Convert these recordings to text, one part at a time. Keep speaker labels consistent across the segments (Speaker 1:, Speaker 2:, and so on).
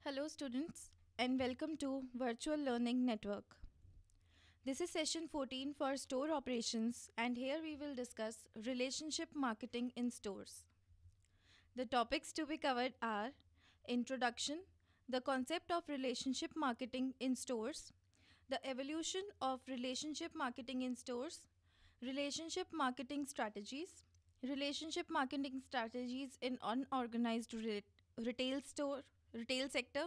Speaker 1: Hello, students, and welcome to Virtual Learning Network. This is session 14 for store operations, and here we will discuss relationship marketing in stores. The topics to be covered are introduction, the concept of relationship marketing in stores, the evolution of relationship marketing in stores, relationship marketing strategies in unorganized retail sector,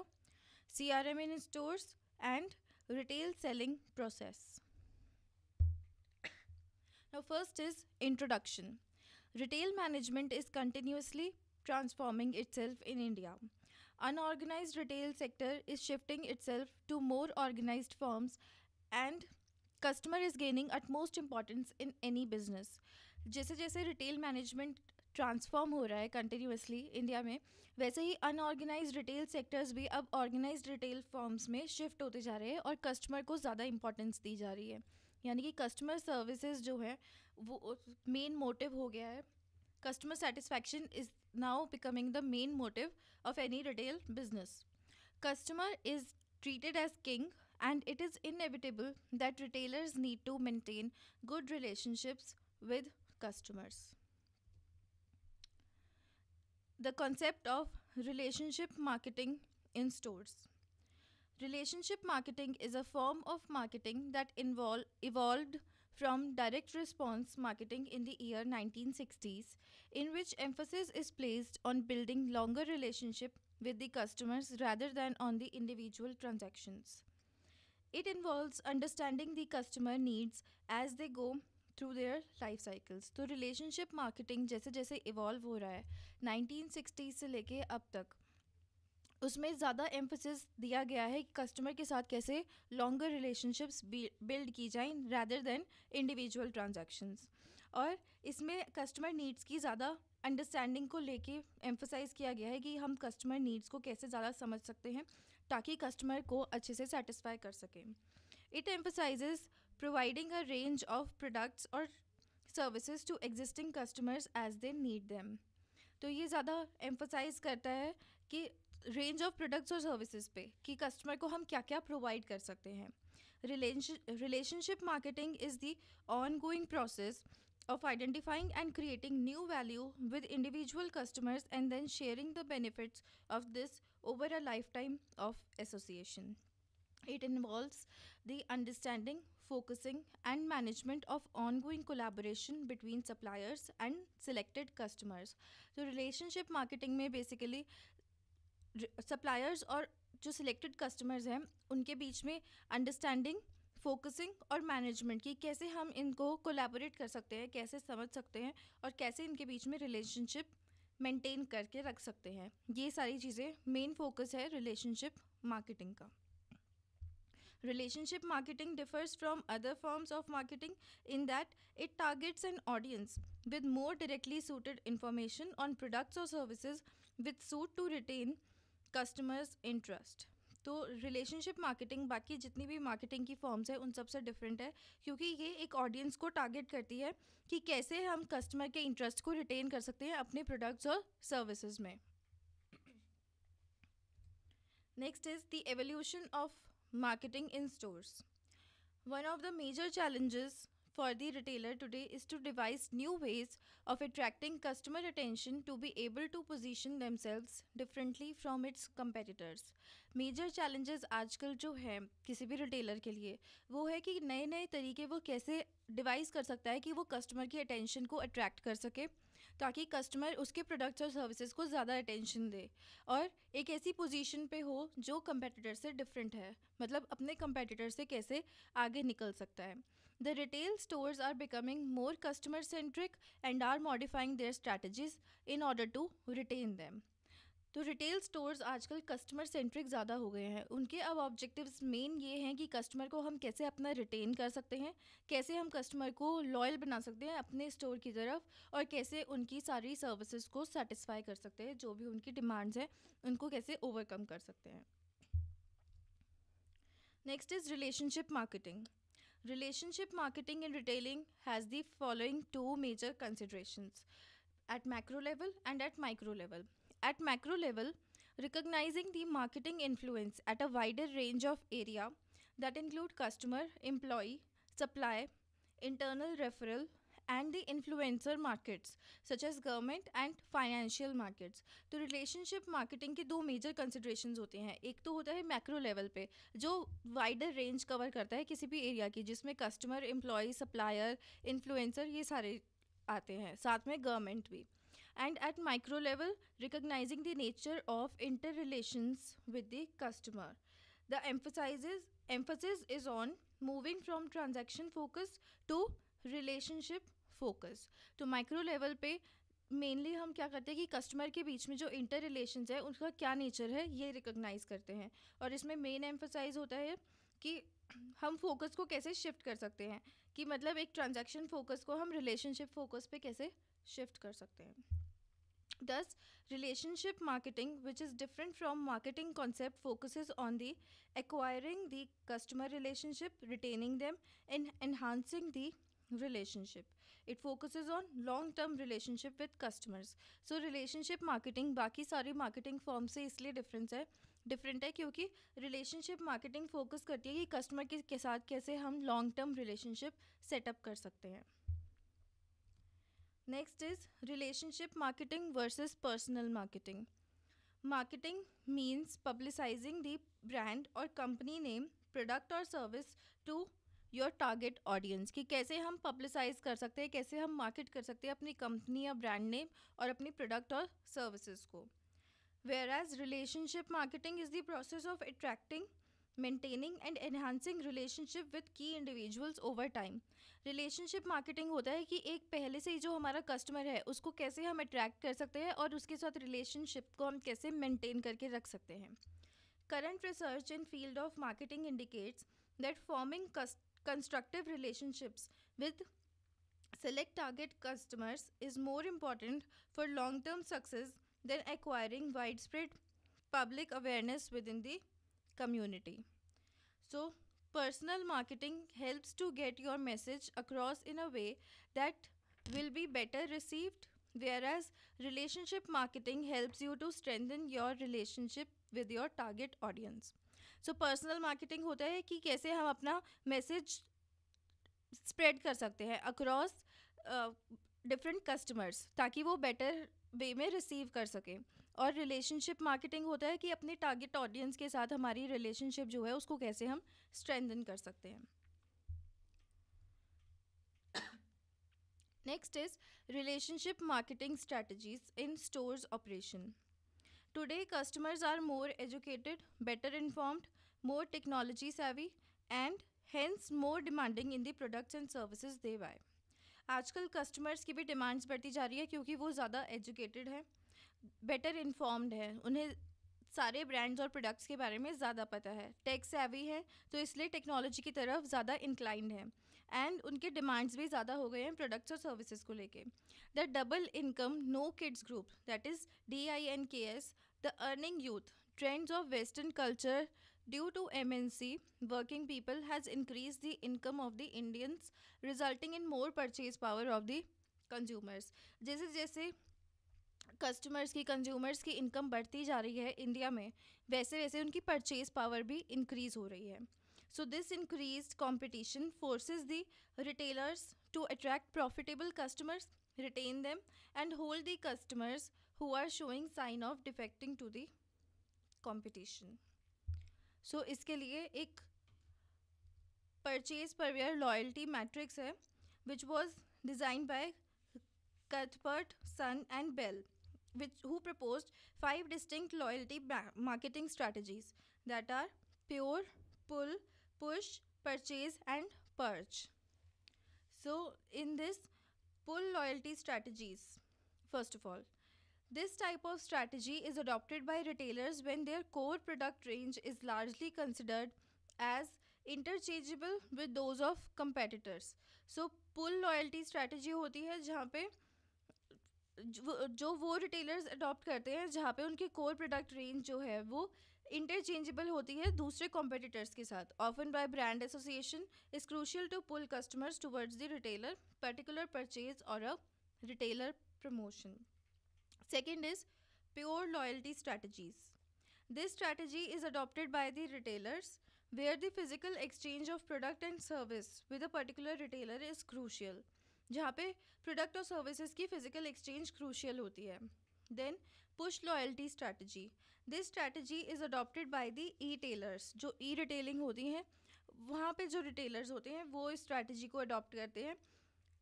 Speaker 1: CRM in stores, and retail selling process. Now, first is introduction. Retail management is continuously transforming itself in India. Unorganized retail sector is shifting itself to more organized firms, and customer is gaining utmost importance in any business. जैसे जैसे retail management transform हो रहा है continuously India में, वैसे ही unorganised retail sectors भी अब organised retail forms में शिफ्ट होते जा रहे हैं और कस्टमर को ज़्यादा इंपॉर्टेंस दी जा रही है. यानी कि कस्टमर सर्विसेज जो है वो मेन मोटिव हो गया है. Customer satisfaction is now becoming the main motive of any retail business. Customer is treated as king, and it is inevitable that retailers need to maintain good relationships with customers. The concept of relationship marketing in stores. Relationship marketing is a form of marketing that evolved from direct response marketing in the year 1960s, in which emphasis is placed on building longer relationship with the customers rather than on the individual transactions. It involves understanding the customer needs as they go through their life cycles. तो relationship marketing जैसे जैसे evolve हो रहा है 1960s से लेके अब तक, उसमें ज़्यादा एम्फोसिस दिया गया है कि कस्टमर के साथ कैसे लॉन्गर रिलेशनशिप्स बिल्ड की जाएं रैदर देन इंडिविजुअल ट्रांजैक्शंस. और इसमें कस्टमर नीड्स की ज़्यादा अंडरस्टैंडिंग को लेके एम्फोसाइज़ किया गया है कि हम कस्टमर नीड्स को कैसे ज़्यादा समझ सकते हैं ताकि कस्टमर को अच्छे से सेटिस्फाई कर सकें. It emphasizes providing a range of products और services to existing customers as they need them. तो ये ज़्यादा एम्फोसाइज करता है कि रेंज ऑफ प्रोडक्ट्स और सर्विसेज पे कि कस्टमर को हम क्या क्या प्रोवाइड कर सकते हैं. Relationship marketing is the on going process of identifying and creating new value with individual customers and then sharing the benefits of this over a lifetime of association. It involves the understanding, focusing, and management of ongoing collaboration between suppliers and selected customers. So relationship marketing में basically suppliers और जो selected customers हैं उनके बीच में understanding, focusing और management की कैसे हम इनको कोलैबोरेट कर सकते हैं, कैसे समझ सकते हैं और कैसे इनके बीच में रिलेशनशिप मेंटेन करके रख सकते हैं. ये सारी चीज़ें मेन फोकस है रिलेशनशिप मार्केटिंग का. Relationship marketing differs from other forms of marketing in that it targets an audience with more directly suited information on products or services with suit to retain customers' interest. तो relationship marketing बाकी जितनी भी marketing की forms है उन सबसे different है क्योंकि ये एक ऑडियंस को टारगेट करती है कि कैसे हम कस्टमर के इंटरेस्ट को रिटेन कर सकते हैं अपने प्रोडक्ट्स और सर्विसेज में. Next is the evolution of marketing in stores. One of the major challenges for the retailer today is to devise new ways of attracting customer attention to be able to position themselves differently from its competitors. Major challenges आजकल जो है किसी भी retailer के लिए वो है कि नए नए तरीके वो कैसे डिवाइस कर सकता है कि वो कस्टमर की अटेंशन को अट्रैक्ट कर सके ताकि कस्टमर उसके प्रोडक्ट्स और सर्विसेज को ज़्यादा अटेंशन दे और एक ऐसी पोजीशन पे हो जो कंपेटिटर से डिफरेंट है, मतलब अपने कंपेटिटर से कैसे आगे निकल सकता है. The retail stores are becoming more customer centric and are modifying their strategies in order to retain them. तो रिटेल स्टोर्स आजकल कस्टमर सेंट्रिक ज़्यादा हो गए हैं. उनके अब ऑब्जेक्टिव्स मेन ये हैं कि कस्टमर को हम कैसे अपना रिटेन कर सकते हैं, कैसे हम कस्टमर को लॉयल बना सकते हैं अपने स्टोर की तरफ और कैसे उनकी सारी सर्विसेज को सेटिस्फाई कर सकते हैं, जो भी उनकी डिमांड्स हैं उनको कैसे ओवरकम कर सकते हैं. Next is relationship marketing. Relationship marketing in retailing has the following two major considerations: at macro level and at micro level. At macro level, recognizing the marketing influence at a wider range of area that include customer, employee, supply, internal referral, and the influencer markets such as government and financial markets. तो relationship marketing के दो major considerations होते हैं. एक तो होता है macro level पे जो वाइडर रेंज कवर करता है किसी भी एरिया की, जिसमें कस्टमर, एम्प्लॉय, सप्लायर, इन्फ्लुएंसर ये सारे आते हैं, साथ में गवर्नमेंट भी. And at micro level, recognizing the nature of interrelations with the customer. The emphasis is on moving from transaction focus to relationship focus. तो माइक्रो लेवल पे मेनली हम क्या करते हैं कि कस्टमर के बीच में जो इंटर रिलेशंस है उनका क्या नेचर है ये रिकॉग्नाइज करते हैं. और इसमें मेन एम्फोसाइज होता है कि हम फोकस को कैसे शिफ्ट कर सकते हैं, कि मतलब एक ट्रांजैक्शन फोकस को हम रिलेशनशिप फोकस पे कैसे शिफ्ट कर सकते हैं. Thus, relationship marketing, which is different from marketing concept, focuses on the acquiring the customer relationship, retaining them, and enhancing the relationship. It focuses on long-term relationship with customers. So, relationship marketing बाकी सारी marketing firm से इसलिए different है क्योंकि relationship marketing focus करती है कि customer के साथ कैसे हम लॉन्ग टर्म रिलेशनशिप सेटअप कर सकते हैं. Next is relationship marketing versus personal marketing. Marketing means publicizing the brand or company name, product or service to your target audience. कि कैसे हम पब्लिसाइज कर सकते हैं, कैसे हम मार्केट कर सकते हैं अपनी कंपनी या ब्रांड नेम और अपनी प्रोडक्ट और सर्विसेज को. Whereas relationship marketing is the process of attracting, maintaining and enhancing relationship with key individuals over time. Relationship marketing होता है कि एक पहले से ही जो हमारा कस्टमर है उसको कैसे हम अट्रैक्ट कर सकते हैं और उसके साथ रिलेशनशिप को हम कैसे मेंटेन करके रख सकते हैं. Current research in field of marketing indicates that forming constructive relationships with select target customers is more important for long term success than acquiring widespread public awareness within the community. So, personal marketing helps to get your message across in a way that will be better received, whereas relationship marketing helps you to strengthen your relationship with your target audience. So, personal marketing होता है कि कैसे हम अपना message spread कर सकते हैं across different customers ताकि वो बेटर वे में रिसीव कर सकें. और रिलेशनशिप मार्केटिंग होता है कि अपने टारगेट ऑडियंस के साथ हमारी रिलेशनशिप जो है उसको कैसे हम स्ट्रेंथन कर सकते हैं. Next is relationship marketing strategies in stores operation. Today customers are more educated, better informed, more technology savvy and hence more demanding in the products and services they buy. आजकल customers की भी demands बढ़ती जा रही है क्योंकि वो ज़्यादा एजुकेटेड है, बेटर इन्फॉर्म्ड है, उन्हें सारे ब्रांड्स और प्रोडक्ट्स के बारे में ज़्यादा पता है, टेक सेवी है, तो इसलिए टेक्नोलॉजी की तरफ ज़्यादा इंक्लाइंड है एंड उनके डिमांड्स भी ज़्यादा हो गए हैं प्रोडक्ट्स और सर्विसेज को लेके. The double income no kids group that is DINKS, the earning youth, trends of western culture due to MNC working people has increased the income of the Indians, resulting in more purchase power of the consumers. जैसे जैसे customers की, consumers की income बढ़ती जा रही है India में, वैसे वैसे उनकी परचेज पावर भी इंक्रीज हो रही है. So this increase competition forces the retailers to attract profitable customers, retain them and hold the customers who are showing sign of defecting to the competition. So इसके लिए एक परचेज पर ware loyalty matrix है which was design by Cuthbert, Sun and Bell, who proposed 5 distinct loyalty marketing strategies that are pure, pull, push, purchase and purge. So in this pull loyalty strategies, first of all, this type of strategy is adopted by retailers when their core product range is largely considered as interchangeable with those of competitors. So pull loyalty strategy होती है जहाँ पे जो वो retailers adopt करते हैं जहाँ पे उनकी कोर प्रोडक्ट रेंज जो है वो इंटरचेंजेबल होती है दूसरे कॉम्पिटिटर्स के साथ, often by brand association, is crucial to pull customers towards the retailer particular purchase और a retailer promotion. Second is pure loyalty strategies. This strategy is adopted by the retailers where the physical exchange of product and service with a particular retailer is crucial. जहाँ पे product और services की physical exchange crucial होती है. Then push loyalty strategy. This strategy is adopted by the e tailers. जो e retailing होती हैं वहाँ पे जो रिटेलर्स होते हैं वो इस स्ट्रैटेजी को अडॉप्ट करते हैं,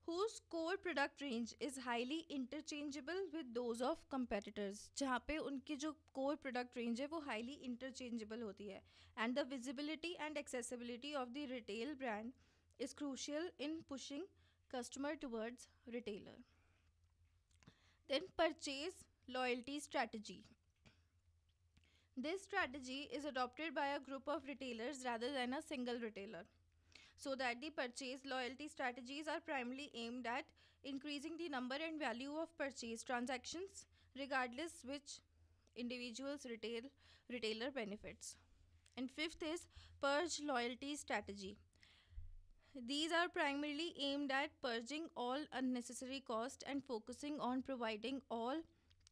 Speaker 1: whose core product range is highly interchangeable with those of competitors. जहाँ पे उनकी जो core product range है वो highly interchangeable होती है, and the visibility and accessibility of the retail brand is crucial in pushing customer towards retailer. Then purchase loyalty strategy. This strategy is adopted by a group of retailers rather than a single retailer, so that the purchase loyalty strategies are primarily aimed at increasing the number and value of purchase transactions regardless which individual's retailer benefits. And fifth is purge loyalty strategy. These are primarily aimed at purging all unnecessary cost and focusing on providing all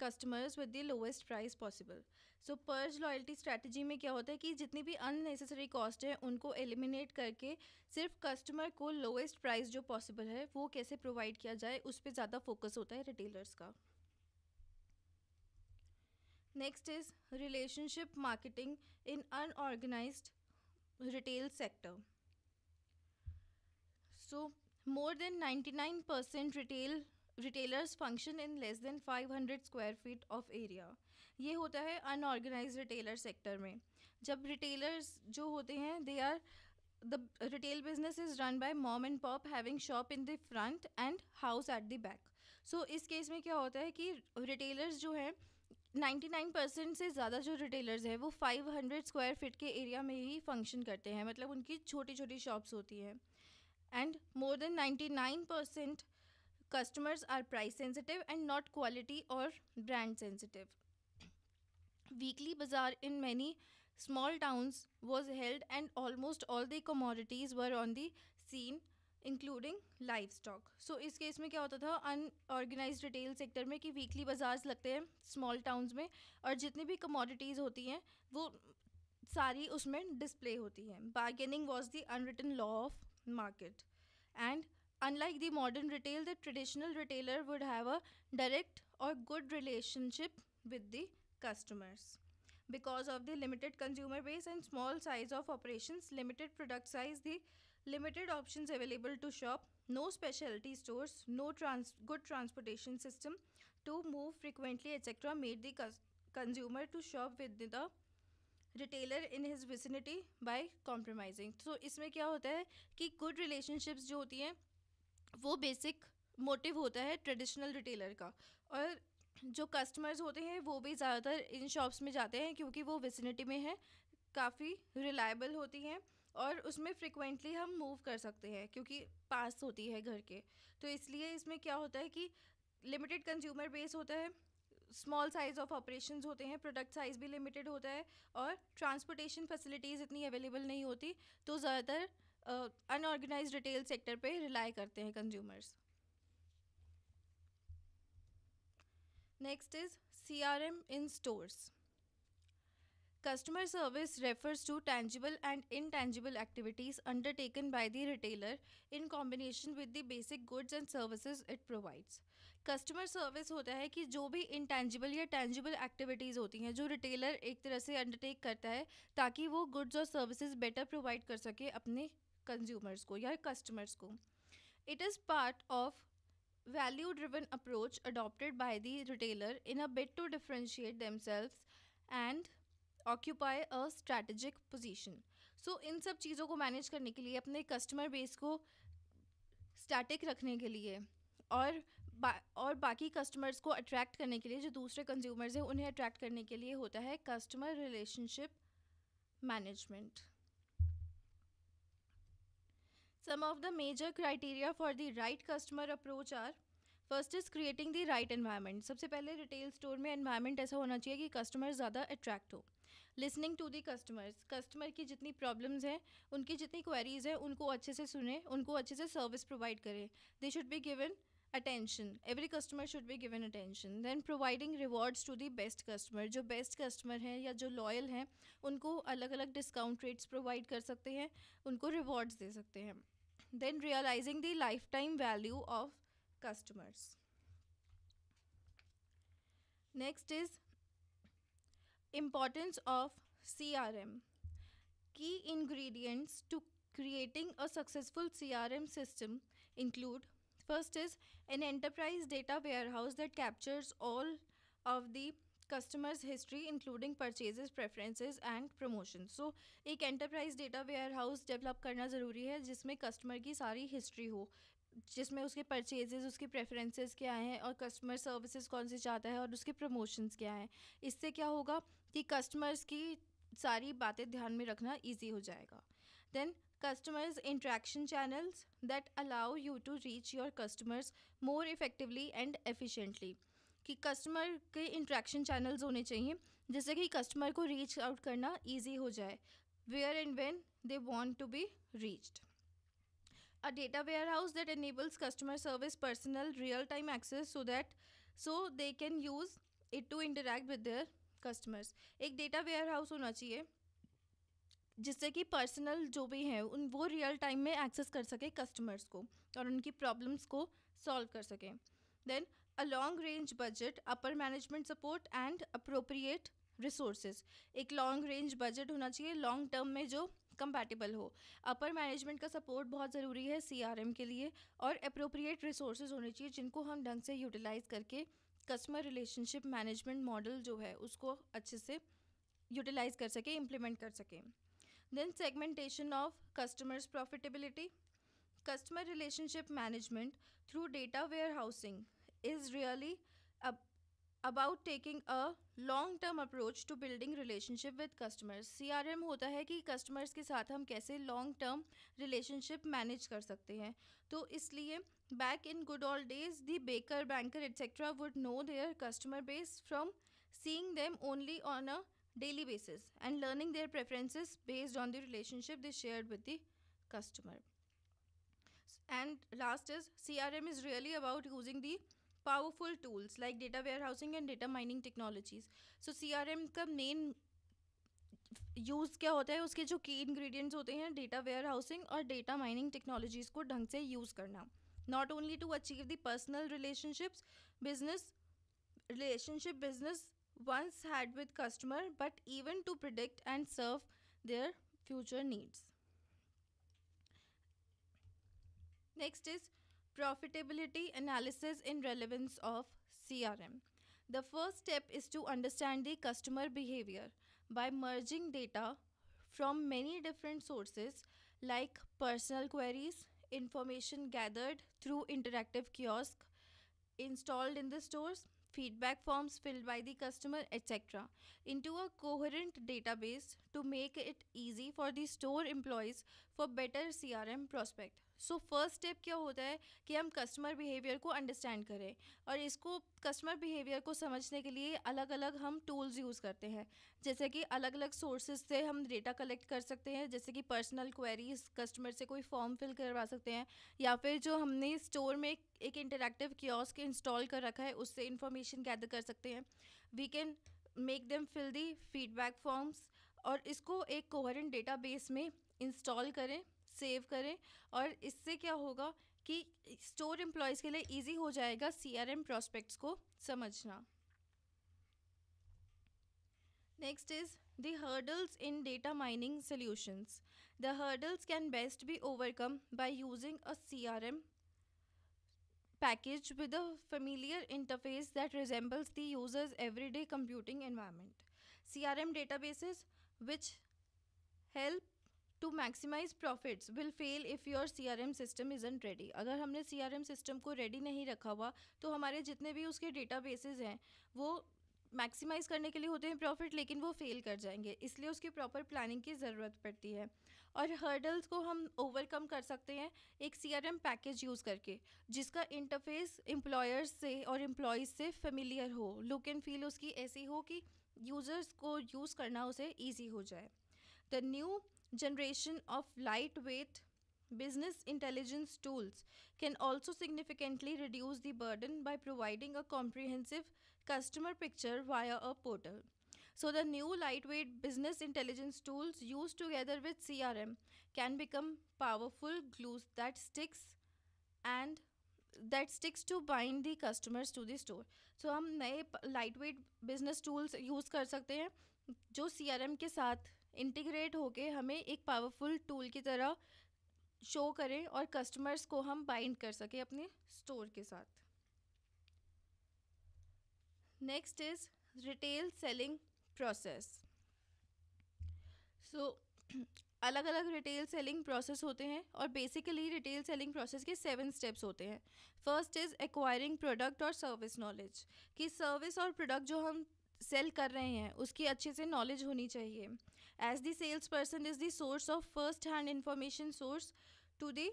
Speaker 1: customers with the lowest price possible. So purge loyalty strategy में क्या होता है कि जितनी भी unnecessary cost है उनको eliminate करके सिर्फ कस्टमर को लोएस्ट प्राइस जो पॉसिबल है वो कैसे प्रोवाइड किया जाए उस पर ज़्यादा फोकस होता है रिटेलर्स का. Next is relationship marketing in unorganised retail sector. So, more than 99% retailers function in less than 500 square feet of area. ये होता है अनऑर्गेनाइज रिटेलर सेक्टर में. जब रिटेलर्स जो होते हैं they are the retail business is run by mom and pop having shop in the front and house at the back. So इस case में क्या होता है कि रिटेलर्स जो है 99% से ज़्यादा जो रिटेलर्स हैं वो 500 स्क्वायर फीट के एरिया में ही फंक्शन करते हैं, मतलब उनकी छोटी छोटी शॉप्स होती हैं. And more than 99% customers are price sensitive and not quality or brand sensitive. Weekly bazaar in many small towns was held and almost all the commodities were on the scene including livestock. So इस case में क्या होता था unorganised retail sector में कि weekly bazaars लगते हैं small towns में और जितनी भी कमोडिटीज़ होती हैं वो सारी उसमें डिस्प्ले होती हैं. Bargaining was the unwritten law of market, and unlike the modern retail, the traditional retailer would have a direct or good relationship with the customers. Because of the limited consumer base and small size of operations, limited product size, the limited options available to shop, no specialty stores, no good transportation system to move frequently, etc., made the consumer to shop with the retailer in his vicinity by compromising. तो इसमें क्या होता है कि good relationships जो होती हैं वो बेसिक मोटिव होता है ट्रेडिशनल रिटेलर का, और जो कस्टमर्स होते हैं वो भी ज़्यादातर इन शॉप्स में जाते हैं क्योंकि वो विसिनिटी में है, काफ़ी रिलायबल होती हैं और उसमें फ्रिक्वेंटली हम मूव कर सकते हैं क्योंकि पास होती है घर के. तो इसलिए इसमें क्या होता है कि लिमिटेड कंज्यूमर बेस होता है, स्मॉल साइज़ ऑफ ऑपरेशंस होते हैं, प्रोडक्ट साइज़ भी लिमिटेड होता है और ट्रांसपोर्टेशन फैसिलिटीज़ इतनी अवेलेबल नहीं होती, तो ज़्यादातर अनऑर्गेनाइज्ड रिटेल सेक्टर पे रिलाई करते हैं consumers. Next is CRM in stores. Customer service refers to tangible and intangible activities undertaken by the retailer in combination with the basic goods and services it provides. Customer service होता है कि जो भी intangible या tangible activities होती हैं जो retailer एक तरह से अंडरटेक करता है ताकि वो गुड्स और सर्विसेज बेटर प्रोवाइड कर सके अपने कंज्यूमर्स को या कस्टमर्स को. It is part of value driven approach adopted by the retailer in a bid to differentiate themselves and occupy a strategic position. So इन सब चीज़ों को मैनेज करने के लिए, अपने कस्टमर बेस को स्टैटिक रखने के लिए और बाकी कस्टमर्स को अट्रैक्ट करने के लिए, जो दूसरे कंज्यूमर्स हैं उन्हें अट्रैक्ट करने के लिए होता है customer relationship management. Some of the major criteria for the right customer approach are: first is creating the right environment. सबसे पहले रिटेल स्टोर में एनवायरनमेंट ऐसा होना चाहिए कि कस्टमर ज़्यादा अट्रैक्ट हो. Listening to the customers, customer की जितनी प्रॉब्लम्स हैं, उनकी जितनी क्वेरीज हैं उनको अच्छे से सुने, उनको अच्छे से सर्विस प्रोवाइड करें. They should be given attention, every customer should be given attention. Then providing rewards to the best customer, जो best customer हैं या जो loyal हैं उनको अलग अलग discount rates provide कर सकते हैं, उनको rewards दे सकते हैं. Then realizing the lifetime value of customers. Next is importance of CRM. Key ingredients to creating a successful CRM system include: first is an enterprise data warehouse that captures all of the customers history including purchases, preferences and promotions. So एक enterprise data warehouse develop करना ज़रूरी है जिसमें customer की सारी history हो, जिसमें उसके परचेजेस, उसके प्रेफरेंसेस क्या हैं और कस्टमर सर्विसेज कौन सी चाहता है और उसके प्रमोशंस क्या हैं. इससे क्या होगा कि कस्टमर्स की सारी बातें ध्यान में रखना इजी हो जाएगा. Then customers interaction channels that allow you to reach your customers more effectively and efficiently. कि कस्टमर के इंट्रैक्शन चैनल्स होने चाहिए जिससे कि कस्टमर को रीच आउट करना ईजी हो जाए where and when they want to be reached. A data warehouse that enables customer service personal real time access so they can use it to interact with their customers. एक data ware house होना चाहिए जिससे कि personal जो भी हैं उन वो रियल टाइम में एक्सेस कर सके कस्टमर्स को और उनकी प्रॉब्लम्स को सॉल्व कर सकें. Then a long range budget, upper management support and appropriate resources. एक लॉन्ग रेंज बजट होना चाहिए लॉन्ग टर्म में जो कंपैटिबल हो. अपर मैनेजमेंट का सपोर्ट बहुत ज़रूरी है CRM के लिए और अप्रोप्रिएट रिसोर्सेज होने चाहिए जिनको हम ढंग से यूटिलाइज करके कस्टमर रिलेशनशिप मैनेजमेंट मॉडल जो है उसको अच्छे से यूटिलाइज कर सके, इम्प्लीमेंट कर सकें. Then segmentation of customers' profitability. Customer relationship management through data warehousing is really about taking a long-term approach to building relationship with customers. CRM होता है कि customers के साथ हम कैसे long-term relationship manage कर सकते हैं. तो इसलिए back in good old days, the baker, banker, etc. would know their customer base from seeing them only on a daily basis and learning their preferences based on the relationship they shared with the customer. And last is CRM is really about using the powerful tools like data warehousing and data mining technologies. So CRM का main use क्या होता है, उसके जो की ingredients होते हैं data warehousing और डेटा माइनिंग टेक्नोलॉजीज़ को ढंग से यूज़ करना. Not only to achieve the personal relationship business once had with customer but even to predict and serve their future needs. Next is profitability analysis in relevance of CRM. The first step is to understand the customer behavior by merging data from many different sources like personal queries, information gathered through interactive kiosk installed in the stores, feedback forms filled by the customer, etc., into a coherent database to make it easy for the store employees for better CRM prospect. So first step क्या होता है कि हम customer behaviour को understand करें और इसको customer behaviour को समझने के लिए अलग अलग हम टूल्स यूज़ करते हैं. जैसे कि अलग अलग सोर्सेज से हम डेटा कलेक्ट कर सकते हैं, जैसे कि पर्सनल क्वेरीज, कस्टमर से कोई फॉर्म फिल करवा सकते हैं या फिर जो हमने स्टोर में एक इंटरैक्टिव कियोस्क इंस्टॉल कर रखा है उससे इंफॉर्मेशन गैदर कर सकते हैं. We can make them fill the feedback forms और इसको एक कोहेरेंट डेटाबेस में इंस्टॉल करें, सेव करें और इससे क्या होगा कि स्टोर एम्प्लॉयज़ के लिए इजी हो जाएगा CRM प्रॉस्पेक्ट्स को समझना. Next is the hurdles in data mining solutions. The hurdles can best be overcome by using a CRM package with a familiar interface that resembles the user's everyday computing environment. CRM databases which help to maximize profits will fail if your CRM system isn't ready. अगर हमने CRM system को ready नहीं रखा हुआ तो हमारे जितने भी उसके databases हैं वो मैक्सिमाइज करने के लिए होते हैं प्रॉफिट लेकिन वो फेल कर जाएंगे, इसलिए उसकी प्रॉपर प्लानिंग की ज़रूरत पड़ती है. और हर्डल्स को हम ओवरकम कर सकते हैं एक CRM पैकेज यूज़ करके जिसका इंटरफेस एम्प्लॉयर्स से और एम्प्लॉयज़ से फेमिलियर हो, लुक एंड फील उसकी ऐसी हो कि यूज़र्स को यूज़ करना उसे ईजी हो जाए. The new generation of lightweight Business intelligence tools can also significantly reduce the burden by providing a comprehensive customer picture via a portal. So, the new lightweight business intelligence tools used together with CRM can become powerful glues and that sticks to bind the customers to the store. So हम नए lightweight business tools use कर सकते हैं जो CRM के साथ integrate होके हमें एक पावरफुल टूल की तरह शो करें और कस्टमर्स को हम बाइंड कर सकें अपने स्टोर के साथ. Next is retail selling process. So अलग अलग रिटेल सेलिंग प्रोसेस होते हैं और बेसिकली रिटेल सेलिंग प्रोसेस के 7 स्टेप्स होते हैं. फर्स्ट इज़ एक्वायरिंग प्रोडक्ट और सर्विस नॉलेज, कि सर्विस और प्रोडक्ट जो हम सेल कर रहे हैं उसकी अच्छे से नॉलेज होनी चाहिए. As the sales person is the source of first hand information source to the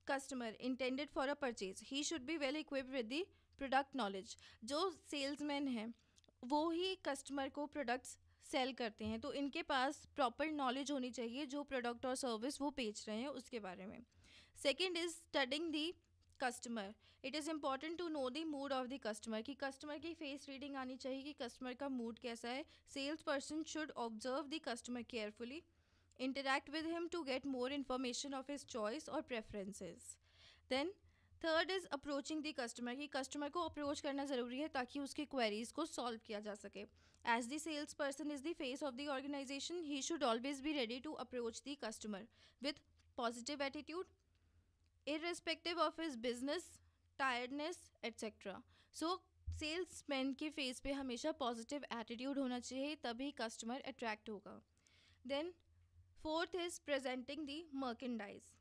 Speaker 1: customer intended for a purchase. He should be well equipped with the product knowledge. जो सेल्समैन हैं वो ही कस्टमर को products sell करते हैं, तो इनके पास proper knowledge होनी चाहिए जो प्रोडक्ट और सर्विस वो बेच रहे हैं उसके बारे में. Second is studying the customer. It is important to know the mood of the customer, कि कस्टमर की फेस रीडिंग आनी चाहिए कि कस्टमर का मूड कैसा है. Sales person should observe the customer carefully, interact with him to get more information of his choice or preferences. Then third is approaching the customer, कि customer को approach करना ज़रूरी है ताकि उसकी क्वेरीज को सॉल्व किया जा सके. As the sales person is the face of the organization, he should always be ready to approach the customer with positive attitude irrespective of his business tiredness etcetera. So salesman के face पे हमेशा positive attitude होना चाहिए, तभी customer attract होगा. Then fourth is presenting the merchandise.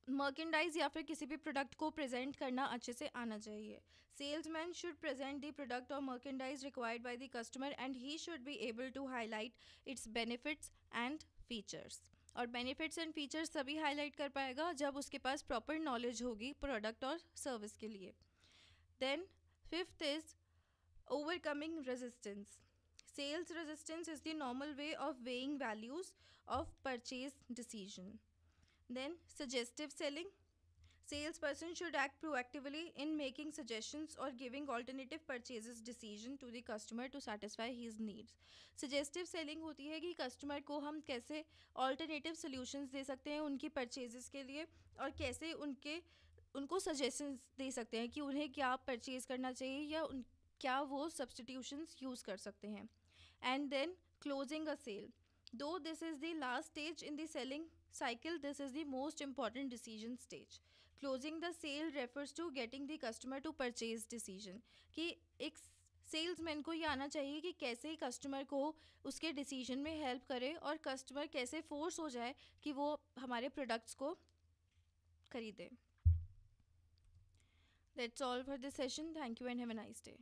Speaker 1: Merchandise या फिर किसी भी प्रोडक्ट को प्रेजेंट करना अच्छे से आना चाहिए. Salesman should present the product और merchandise required by the customer and he should be able to highlight its benefits and features. और बेनिफिट्स एंड फीचर्स तभी हाईलाइट कर पाएगा जब उसके पास प्रॉपर नॉलेज होगी प्रोडक्ट और सर्विस के लिए. Then fifth is overcoming resistance. Sales resistance is the normal way of weighing values of purchase decision. Then suggestive selling. Salesperson should act proactively in making suggestions or giving alternative purchases decision to the customer to satisfy his needs. Suggestive selling होती है कि customer को हम कैसे alternative solutions दे सकते हैं उनकी purchases के लिए, और कैसे उनको सजेशंस दे सकते हैं कि उन्हें क्या परचेज करना चाहिए या क्या वो सब्सटीट्यूशंस यूज़ कर सकते हैं. And then closing a sale. Though this is the last stage in the selling cycle, this is the most important decision stage. Closing the sale refers to getting the customer to purchase decision. कि एक salesman को ये आना चाहिए कि कैसे customer को उसके डिसीजन में हेल्प करे और कस्टमर कैसे फोर्स हो जाए कि वो हमारे प्रोडक्ट्स को खरीदे. That's all for this session. Thank you and have a nice day.